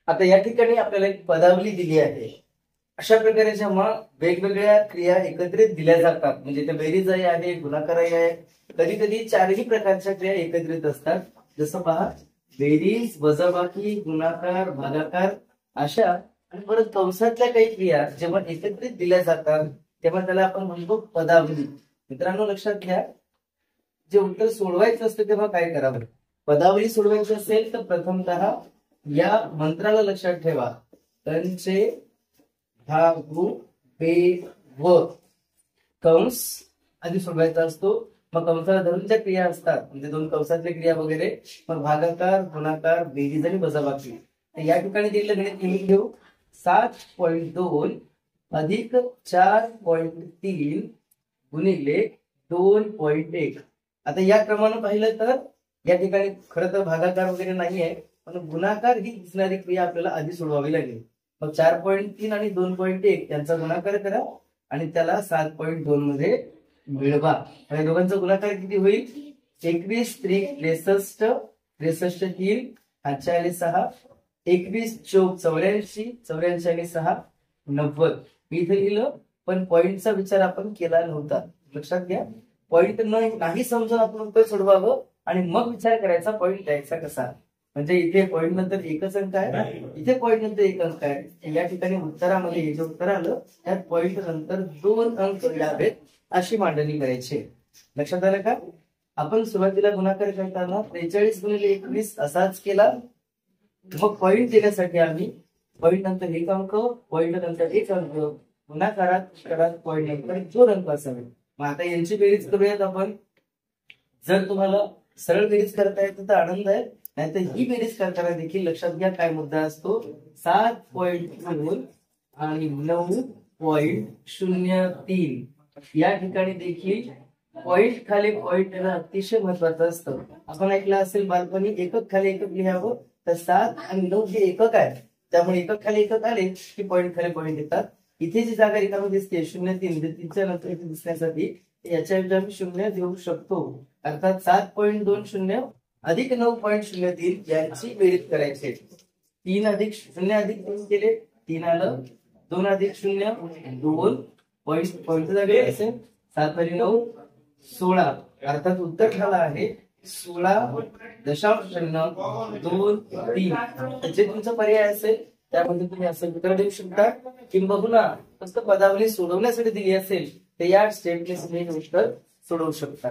आता या ठिकाणी आपल्याला एक पदावली दिली आहे। अशा प्रकारे जेव्हा वेगवेगळ्या क्रिया एकत्रित दिल्या जातात, म्हणजे ते बेरीजही आहे, गुणाकारही आहे, कधी कधी चारही प्रकारच्या क्रिया एकत्रित असतात। जसं पहा, बेरीज, वजाबाकी, गुणाकार, भागाकार अशा, आणि परत कंसातल्या काही क्रिया जेव्हा एकत्रित दिल्या जातात तेव्हा त्याला आपण म्हणतो पदावली। मित्रांनो लक्षात घ्या, जे उत्तर सोडवायचं असतं तेव्हा काय करावं? पदावली सोडवायची असेल तर प्रथमतः या मंत्राला लक्षात ठेवा, कंचे भागू बे व कंस आधी सोडवायचा असतो। मग कंसाला धरून ज्या क्रिया असतात, म्हणजे दोन कंसातल्या क्रिया वगैरे, मग भागाकार, गुणाकार, बेरीज आणि वजाबाकी। तर या ठिकाणी दिलेलं गणित लिहून घेऊ, 7.2 अधिक 4.3 गुणिले 2.1। आता या क्रमानं पाहिलं तर या ठिकाणी खरं तर भागाकार वगैरे नाहीये, पण गुणाकार ही दिसणारी क्रिया आपल्याला आधी सोडवावी लागेल। मग 4.3 आणि 2.1 यांचा गुणाकार करा आणि त्याला 7.2 मध्ये मिळवा। आणि दोघांचा गुणाकार किती होईल? 21 त्रिक 63, 63 3 46, 21 चौक 84, 84 आणि 6 90। मी इथे लिहिलं, पण पॉइंटचा विचार आपण केला नव्हता। लक्षात घ्या, पॉइंट नाही समजून आपण उत्तर सोडवावं आणि मग विचार करायचा पॉइंट द्यायचा कसा। म्हणजे इथे पॉइंट नंतर एकच अंक आहे, इथे पॉइंट नंतर एक अंक आहे। या ठिकाणी उत्तरामध्ये जे उत्तर आलं त्यात पॉइंट नंतर 2 अंक यावेत अशी मांडणी करायची। लक्षात आलं का? आपण सुरुवातीला गुणाकार करताना 43 गुणिले 21 असाच केला। मग पॉइंट देण्यासाठी आम्ही पॉइंट नंतर एक अंक, पॉइंट नंतर एक अंक, गुणाकारात पॉइंट नंतर 2 अंक असावे। मग आता यांची बेरीज करूयात आपण। जर तुम्हाला सरळ बेरीज करता येतं तर आनंद आहे, नाहीतर ही बेरीज करताना देखील लक्षात घ्या काय मुद्दा असतो। 7.2 आणि 9.03 या ठिकाणी देखील पॉइंट खाली पॉइंट येणं अतिशय महत्वाचं असतं। आपण ऐकलं असेल बालपणी, एकक खाली एकक लिहावं, तर 7 आणि 9 हे एकक आहे, त्यामुळे एकक खाली एकक आले की पॉइंट खाली पॉइंट येतात। इथे जी जागा रिकामी दिसते 0.3, 3च्या नंतर इथे दिसण्यासाठी याच्याऐवजी आम्ही 0 देऊ शकतो। अर्थात 7.20 अधिक 9.03 यांची बेरीज करायची। 3 अधिक 0 अधिक 3 केले, 3 आलं, 2 अधिक 0 2, पॉइंट जागे असेल 7 आणि 9 16। अर्थात उत्तर झाला आहे 16.23। जे तुमचा पर्याय असेल त्यामध्ये तुम्ही असं उत्तर देऊ शकता, किंबहुना फक्त पदावली सोडवण्यासाठी दिली असेल तर या स्टेपने तुम्ही उत्तर सोडवू शकता।